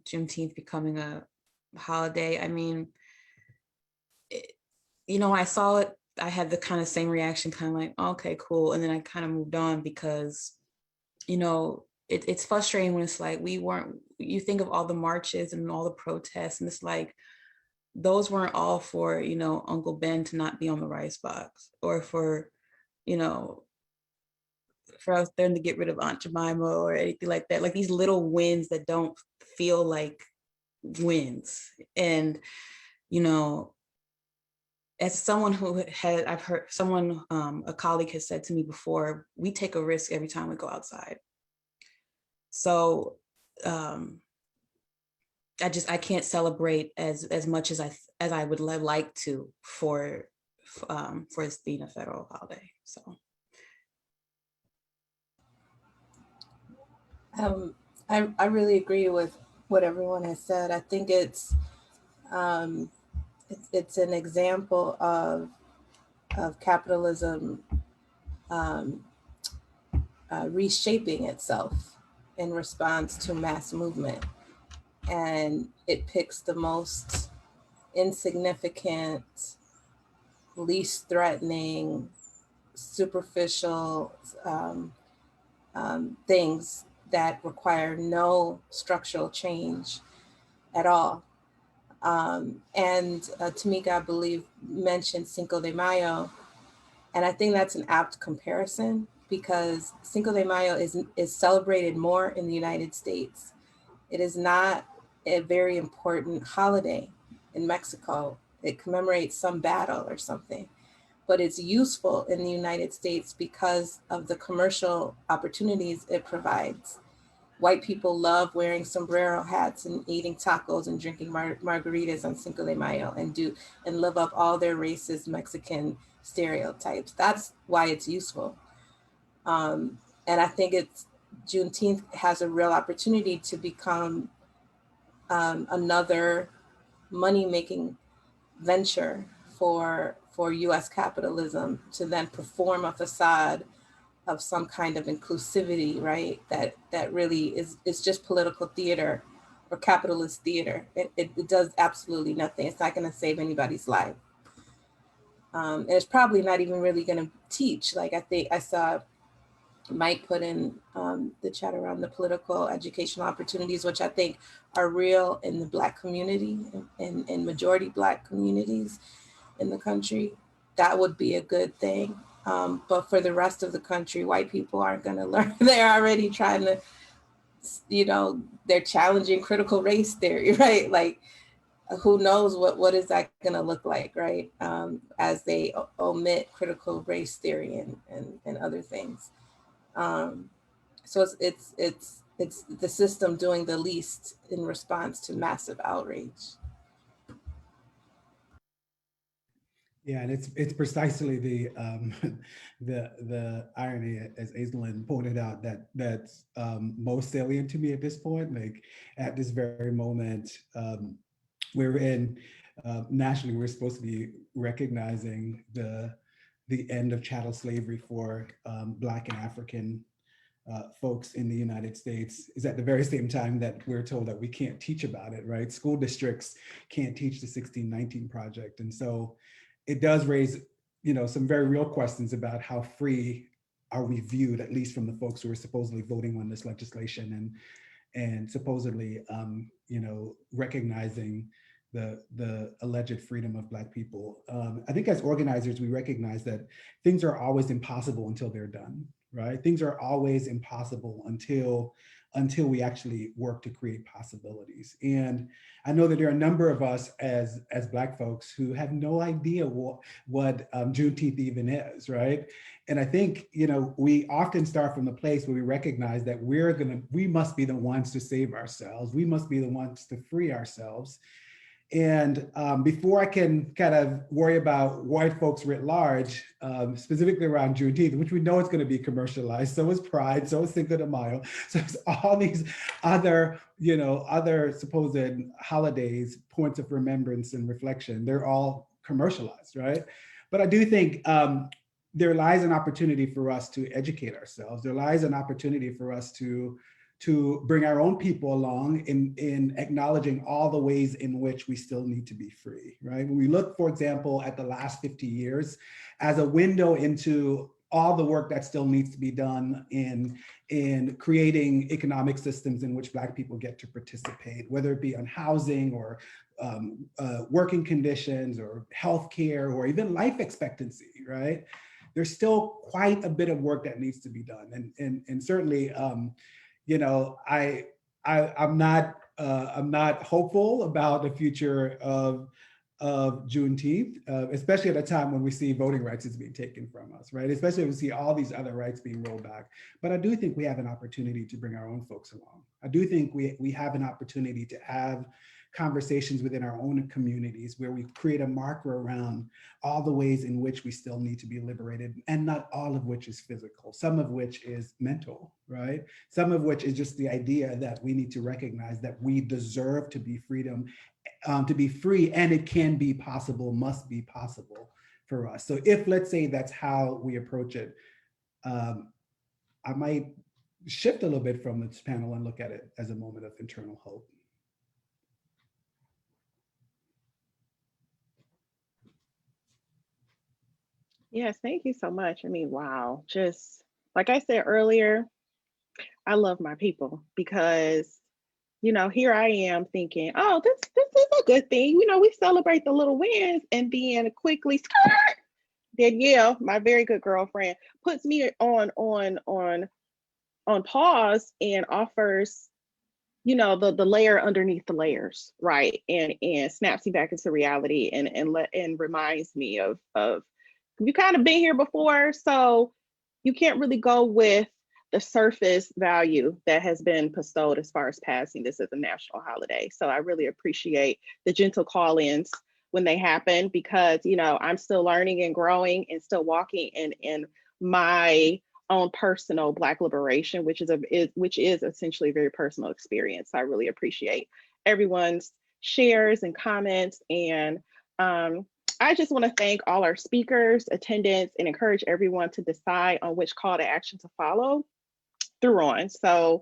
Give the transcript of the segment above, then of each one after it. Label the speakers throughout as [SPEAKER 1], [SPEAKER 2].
[SPEAKER 1] Juneteenth becoming a holiday. I mean, I saw it, I had the kind of same reaction, kind of like, okay, cool. And then I kind of moved on because, it's frustrating when it's like, you think of all the marches and all the protests, and it's like, those weren't all for, Uncle Ben to not be on the rice box, or you know, for us them to get rid of Aunt Jemima or anything like that. Like these little wins that don't feel like wins. And, you know, as someone I've heard someone, a colleague has said to me before, we take a risk every time we go outside. So I can't celebrate as much as I would like to for it being a federal holiday. So.
[SPEAKER 2] I really agree with what everyone has said. I think it's an example of capitalism um, reshaping itself in response to mass movement, and it picks the most insignificant, least threatening, superficial things that require no structural change at all. And Tamika, I believe, mentioned Cinco de Mayo, and I think that's an apt comparison because Cinco de Mayo is celebrated more in the United States. It is not a very important holiday in Mexico. It commemorates some battle or something, but it's useful in the United States because of the commercial opportunities it provides. White people love wearing sombrero hats and eating tacos and drinking margaritas on Cinco de Mayo and live up all their racist Mexican stereotypes. That's why it's useful. And I think Juneteenth has a real opportunity to become another money making venture for U.S. capitalism to then perform a facade of some kind of inclusivity, right? That really is just political theater or capitalist theater. It does absolutely nothing. It's not going to save anybody's life. And it's probably not even really going to teach. Like I think I saw Mike put in the chat around the political educational opportunities, which I think are real in the Black community and in majority Black communities in the country. That would be a good thing. But for the rest of the country, white people aren't going to learn. They're already trying to, they're challenging critical race theory, right? Like, who knows what is that going to look like, right? As they omit critical race theory and other things. So it's the system doing the least in response to massive outrage.
[SPEAKER 3] Yeah, and it's precisely the the irony, as Aislinn pointed out, that's most salient to me at this point. Like at this very moment, we're in nationally, we're supposed to be recognizing the end of chattel slavery for Black and African folks in the United States, is at the very same time that we're told that we can't teach about it, right? School districts can't teach the 1619 Project, and so it does raise, some very real questions about how free are we viewed, at least from the folks who are supposedly voting on this legislation and supposedly, recognizing the alleged freedom of Black people. I think as organizers, we recognize that things are always impossible until they're done, right? Things are always impossible until we actually work to create possibilities. And I know that there are a number of us as Black folks who have no idea what Juneteenth even is, right? And I think, we often start from the place where we recognize that we must be the ones to save ourselves. We must be the ones to free ourselves. And before I can kind of worry about white folks writ large, specifically around Juneteenth, which we know is going to be commercialized, so is Pride, so is Cinco de Mayo, so it's all these other supposed holidays, points of remembrance and reflection, they're all commercialized, right? But I do think there lies an opportunity for us to educate ourselves. There lies an opportunity for us to to bring our own people along in acknowledging all the ways in which we still need to be free, right? When we look, for example, at the last 50 years as a window into all the work that still needs to be done in creating economic systems in which Black people get to participate, whether it be on housing or working conditions or healthcare or even life expectancy, right? There's still quite a bit of work that needs to be done. And certainly, you know, I'm not hopeful about the future of Juneteenth, especially at a time when we see voting rights is being taken from us, right? Especially when we see all these other rights being rolled back. But I do think we have an opportunity to bring our own folks along. I do think we have an opportunity to have conversations within our own communities where we create a marker around all the ways in which we still need to be liberated, and not all of which is physical, some of which is mental, right? Some of which is just the idea that we need to recognize that we deserve to be to be free, and it can be possible, must be possible for us. So if, let's say, that's how we approach it, I might shift a little bit from this panel and look at it as a moment of internal hope.
[SPEAKER 4] Yes, thank you so much. I mean, wow. Just like I said earlier, I love my people because, you know, here I am thinking, oh, this is a good thing. You know, we celebrate the little wins, and then quickly, skirt, Danielle, my very good girlfriend, puts me on pause and offers, you know, the layer underneath the layers, right? And snaps me back into reality and reminds me of you kind of been here before, so you can't really go with the surface value that has been bestowed as far as passing this as a national holiday. So I really appreciate the gentle call-ins when they happen, because, you know, I'm still learning and growing and still walking in my own personal Black liberation, which is essentially a very personal experience. I really appreciate everyone's shares and comments, and I just want to thank all our speakers, attendants, and encourage everyone to decide on which call to action to follow through on. So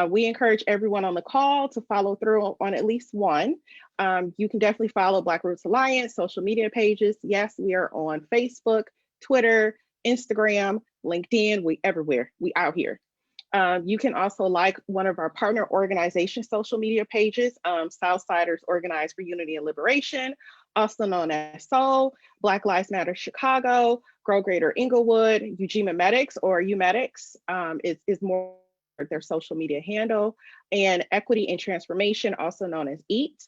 [SPEAKER 4] we encourage everyone on the call to follow through on at least one. You can definitely follow BlackRoots Alliance social media pages. Yes, we are on Facebook, Twitter, Instagram, LinkedIn, we everywhere, we out here. You can also like one of our partner organization social media pages, Southsiders Organized for Unity and Liberation, also known as SOUL, Black Lives Matter Chicago, Grow Greater Inglewood, Ujima Medics or UMedics is more their social media handle, and Equity and Transformation, also known as EAT.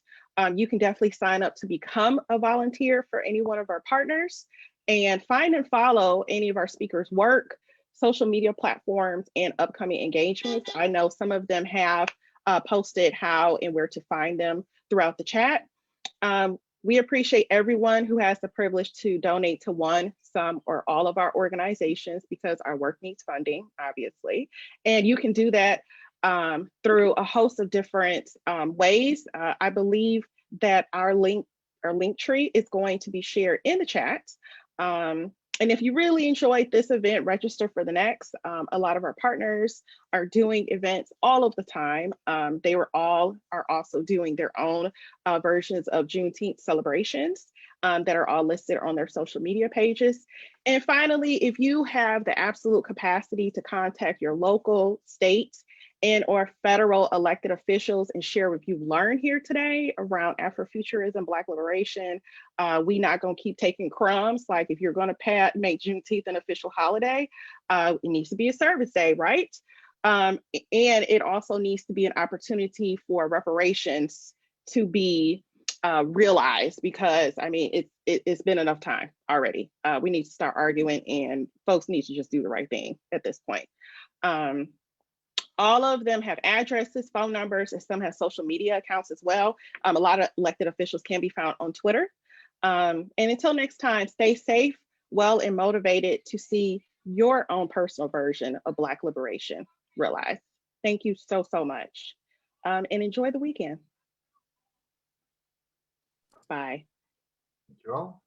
[SPEAKER 4] You can definitely sign up to become a volunteer for any one of our partners, and find and follow any of our speakers' work, social media platforms, and upcoming engagements. I know some of them have posted how and where to find them throughout the chat. We appreciate everyone who has the privilege to donate to one, some, or all of our organizations, because our work needs funding, obviously. And you can do that through a host of different ways. I believe that our link tree is going to be shared in the chat. And if you really enjoyed this event, register for the next. A lot of our partners are doing events all of the time. They are also doing their own versions of Juneteenth celebrations that are all listed on their social media pages. And finally, if you have the absolute capacity to contact your local, state, and or federal elected officials and share what you've learned here today around Afrofuturism, Black liberation. We not gonna keep taking crumbs. Like, if you're gonna make Juneteenth an official holiday, it needs to be a service day, right? And it also needs to be an opportunity for reparations to be realized, because I mean, it's been enough time already. We need to start arguing, and folks need to just do the right thing at this point. All of them have addresses, phone numbers, and some have social media accounts as well. A lot of elected officials can be found on Twitter. And until next time, stay safe, well, and motivated to see your own personal version of Black liberation realized. Thank you so, so much. And enjoy the weekend. Bye.
[SPEAKER 5] Thank you all.